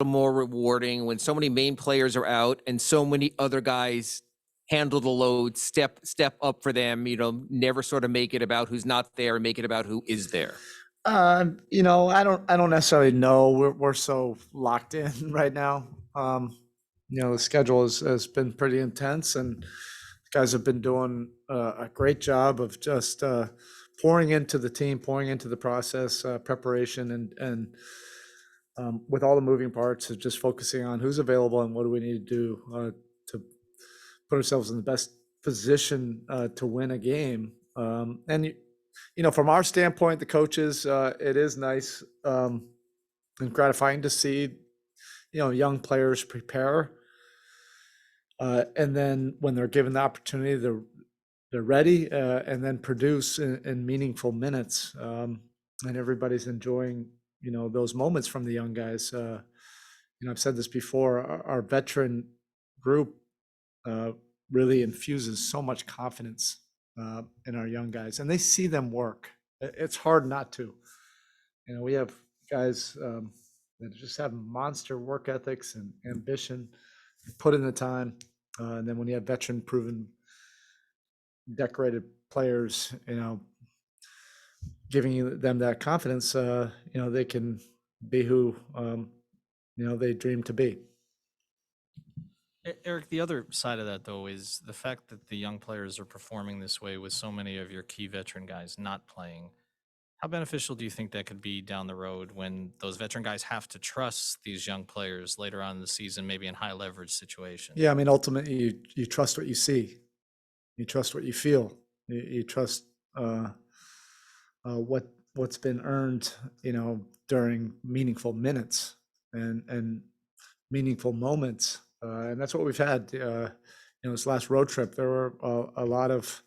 more rewarding when so many main players are out and so many other guys handle the load, step up for them, never sort of make it about who's not there and make it about who is there? I don't necessarily know. We're so locked in right now. The schedule has been pretty intense, and guys have been doing a great job of just pouring into the team, pouring into the process, preparation, and with all the moving parts, of just focusing on who's available and what do we need to do to put ourselves in the best position to win a game. From our standpoint, the coaches, it is nice and gratifying to see, young players prepare. And then when they're given the opportunity, they're ready and then produce in meaningful minutes. And everybody's enjoying, those moments from the young guys. I've said this before, our veteran group really infuses so much confidence in our young guys, and they see them work. It's hard not to. We have guys that just have monster work ethics and ambition, put in the time, and then when you have veteran, proven, decorated players, giving them that confidence, they can be who they dream to be. Eric, the other side of that, though, is the fact that the young players are performing this way with so many of your key veteran guys not playing. How beneficial do you think that could be down the road when those veteran guys have to trust these young players later on in the season, maybe in high leverage situations? Yeah, I mean, ultimately, you trust what you see, you trust what you feel, you trust what's been earned, during meaningful minutes and meaningful moments, and that's what we've had. This last road trip, there were a lot of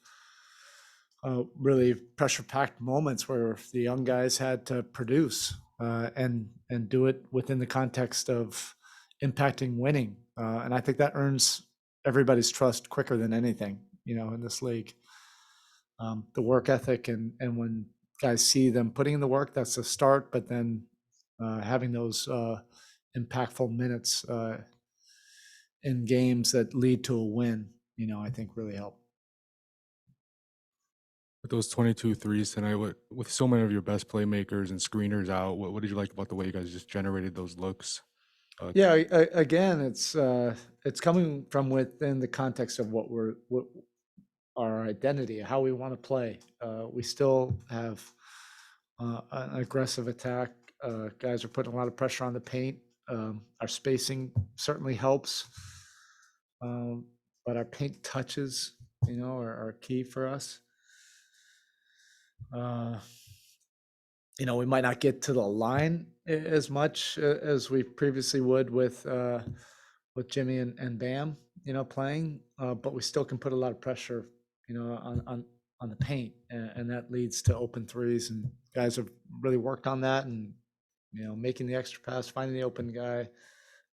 really pressure-packed moments where the young guys had to produce and do it within the context of impacting winning, and I think that earns everybody's trust quicker than anything, in this league. The work ethic and when guys see them putting in the work, that's a start, but then having those impactful minutes in games that lead to a win, I think really help. With those 22 threes tonight, with so many of your best playmakers and screeners out, what did you like about the way you guys just generated those looks? Yeah, again, it's coming from within the context of what our identity, how we want to play. We still have an aggressive attack. Guys are putting a lot of pressure on the paint. Our spacing certainly helps, but our paint touches, are key for us. We might not get to the line as much as we previously would with Jimmy and Bam, playing, but we still can put a lot of pressure, on the paint, and that leads to open threes. And guys have really worked on that, and making the extra pass, finding the open guy,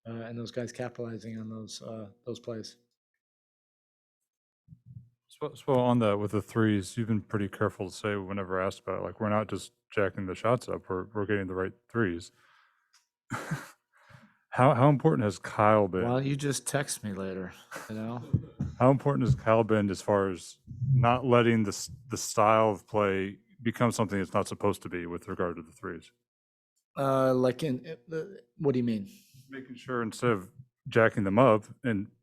and those guys capitalizing on those plays. So on that with the threes, you've been pretty careful to say whenever asked about it, like we're not just jacking the shots up, we're getting the right threes. How important has Kyle Why don't been? you just text me later? How important has Kyle been as far as not letting the style of play become something it's not supposed to be with regard to the threes? Like what do you mean? Making sure instead of jacking them up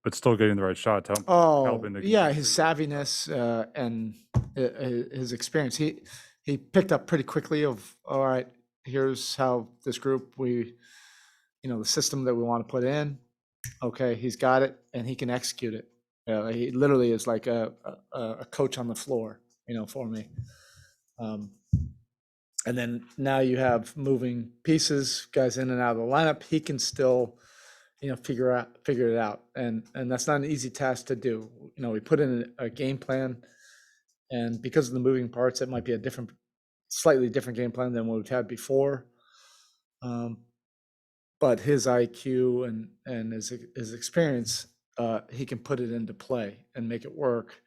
but still getting the right shots. How Kyle Oh, been making yeah, those his threes? savviness and his experience. He picked up pretty quickly of, all right, here's how this group the system that we want to put in. Okay, he's got it and he can execute it. He literally is like a coach on the floor, for me. And then now you have moving pieces, guys in and out of the lineup. He can still, figure it out, and that's not an easy task to do. We put in a game plan, and because of the moving parts, it might be a slightly different game plan than what we've had before. But his IQ and his experience, he can put it into play and make it work,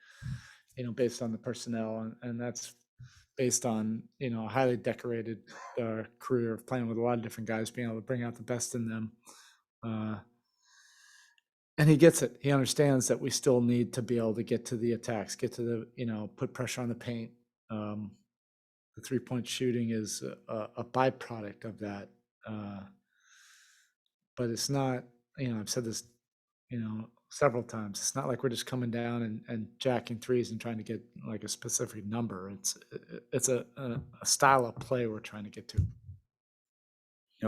based on the personnel, and that's based on a highly decorated career of playing with a lot of different guys, being able to bring out the best in them And he gets it. He understands that we still need to be able to get to the attacks, get to the, put pressure on the paint. The 3-point shooting is a byproduct of that. But it's not, I've said this, several times. It's not like we're just coming down and jacking threes and trying to get like a specific number. It's a style of play we're trying to get to.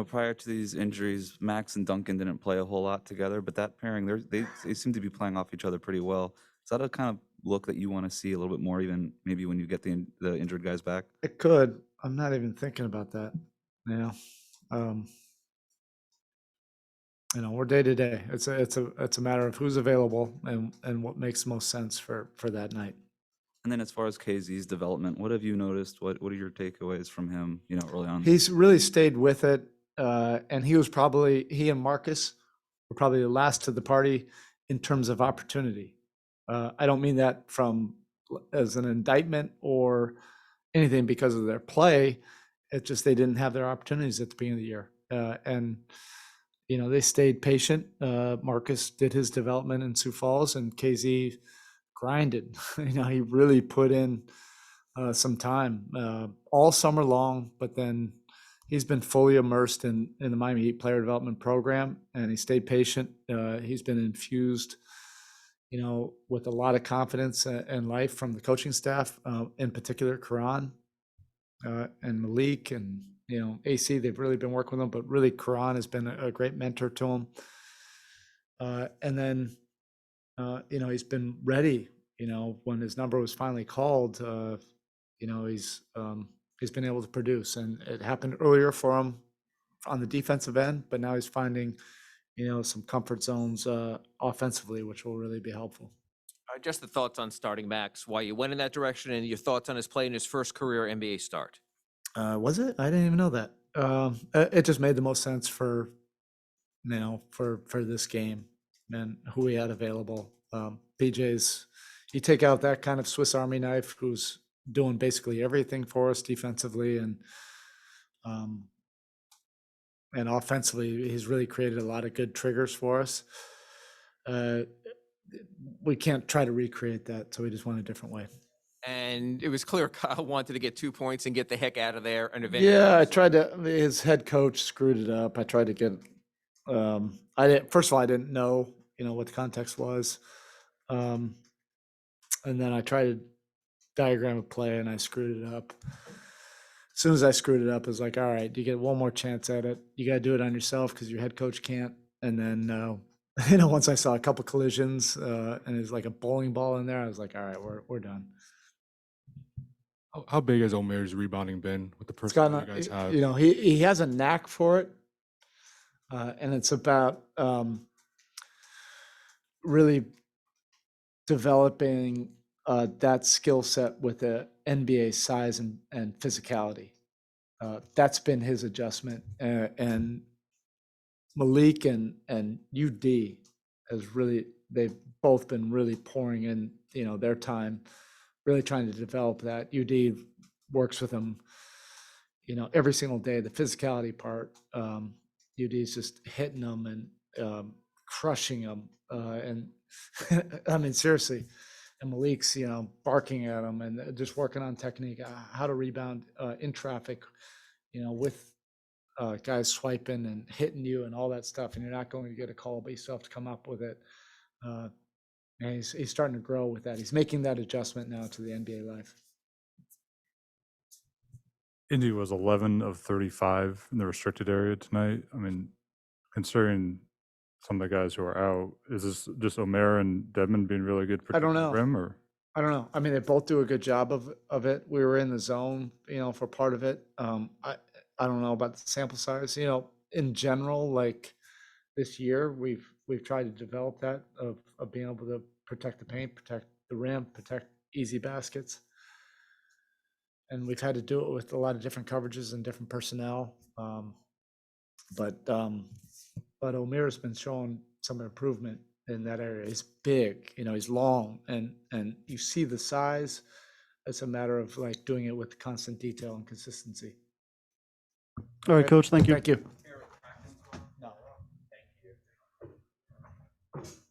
Prior to these injuries, Max and Duncan didn't play a whole lot together, but that pairing, they seem to be playing off each other pretty well. Is that a kind of look that you want to see a little bit more, even maybe when you get the injured guys back? It could. I'm not even thinking about that. We're day to day. It's a matter of who's available and what makes most sense for that night. And then as far as KZ's development, what have you noticed? What are your takeaways from him, early on? He's really stayed with it. And he and Marcus were probably the last to the party in terms of opportunity. I don't mean that as an indictment or anything because of their play. It's just they didn't have their opportunities at the beginning of the year. And they stayed patient. Marcus did his development in Sioux Falls, and KZ grinded. He really put in some time all summer long, but then he's been fully immersed in the Miami Heat player development program, and he stayed patient. He's been infused, with a lot of confidence and life from the coaching staff, in particular, Karan and Malik and, AC. They've really been working with him, but really Karan has been a great mentor to him. And then, he's been ready, when his number was finally called, he's been able to produce, and it happened earlier for him on the defensive end, but now he's finding, some comfort zones offensively, which will really be helpful. Just the thoughts on starting Max, why you went in that direction, and your thoughts on his play in his first career NBA start. Was it? I didn't even know that. It just made the most sense for this game and who we had available. PJ's, you take out that kind of Swiss Army knife who's doing basically everything for us defensively and offensively, he's really created a lot of good triggers for us. We can't try to recreate that, so we just went a different way. And it was clear Kyle wanted to get 2 points and get the heck out of there. And eventually, Yeah, I tried to. His head coach screwed it up. I tried to get. I didn't. First of all, I didn't know, what the context was, and then I tried to diagram a play, and I screwed it up. As soon as I screwed it up, it was like, all right, you get one more chance at it. You got to do it on yourself because your head coach can't. And then, once I saw a couple collisions and it's like a bowling ball in there, I was like, all right, we're done. How big has Omer's rebounding been with the It's person gotten, you guys have? he has a knack for it, and it's about really developing that skill set with the NBA size and physicality. That's been his adjustment, and Malik and UD they've both been really pouring in, their time, really trying to develop that. UD works with him, every single day. The physicality part, UD's just hitting them and crushing them, and I mean seriously. And Malik's, barking at him and just working on technique, how to rebound in traffic, with guys swiping and hitting you and all that stuff. And you're not going to get a call, but you still have to come up with it. And he's starting to grow with that. He's making that adjustment now to the NBA life. Indy was 11 of 35 in the restricted area tonight. I mean, considering some of the guys who are out, is this just Omer and Dedmon being really good I don't protecting the know. rim, or? I don't know. I mean, they both do a good job of it. We were in the zone, for part of it. I don't know about the sample size. In general, like this year, we've tried to develop that of being able to protect the paint, protect the rim, protect easy baskets. And we've had to do it with a lot of different coverages and different personnel. But Omer's been showing some improvement in that area. He's big, he's long, and you see the size. It's a matter of like doing it with constant detail and consistency. All right, Coach, thank you. Thank you. Bye.